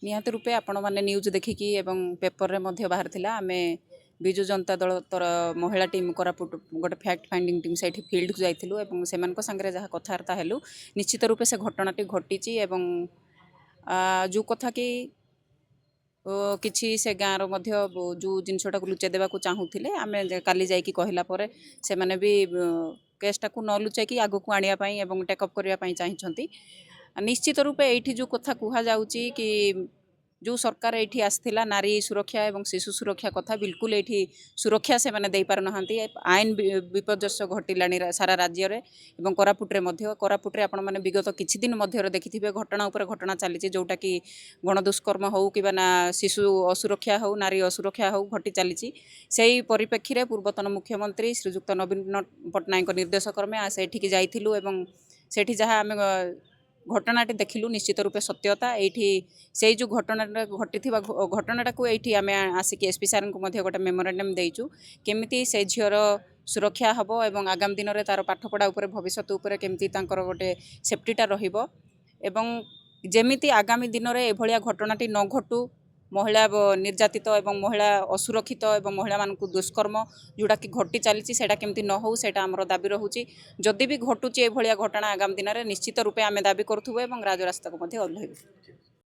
निहाती रूपे आपण मैंने न्यूज देखिकी एवं पेपर रे मध्य बाहर थिला आमे विजु जनता दल तर महिला टीम कोरापुट गोटे फैक्ट फाइंडिंग टीम से फील्ड को जाइलु एवं सेमान संगे जहाँ कथबार्ता हेलु निश्चित रूपे से घटनाटी घटी एवं जो कथा कि किछि से गाँव मध्य जो जिनसटा को लुचाई देवा चाहूले आम काली जाकि कहला से माने भी केसटा को न लुचाई आग को आने टेकअप करने चाहिए। निश्चित रूपे ये जो कथा कहुच्छी कि जो सरकार ये आसला नारी सुरक्षा एवं शिशु सुरक्षा कथा बिल्कुल ये सुरक्षा से मैंने दे पार ना आईन विपर्यस्त घटिला सारा राज्य में एवं कोरापुटे आपण मैंने विगत किछि दिन मध्य देखिथिबे घटना उपर घटना चली जोटा कि गणदुष्कर्म हो कि ना शिशु असुरक्षा हो नारी असुरक्षा हो घटी चली से परिप्रेक्षी में पूर्वतन मुख्यमंत्री श्रीजुक्त नवीन पट्टनायक निर्देश क्रमे सेठिकी जाइथिलु एवं सेठी जहाँ आम घटनाटी देखिलु निश्चित रूपे सत्यता ये से जो घटना घटी घटनाटा को ये आम आसिक एसपी सार को गोटे मेमोरांडम देचु केमिति से झीर सुरक्षा हम एवं आगामी दिन में तार पाठपढ़ा भविष्य केमती गोटे सेफ्टीटा रहिबो एवं जेमिति आगामी दिन में एभलिया घटनाटी न घटू महिला निर्यातित एवं महिला असुरक्षित एवं महिला मानक दुष्कर्म जोटा कि घटी चली सेटा केमती न हो सेटा आमर दाबी रहुची जदि भी घटुची एभलिया घटना आगामी दिन में निश्चित रूपे आम दाबी करूँ एवं राजरास्ता को ओह्लैबु।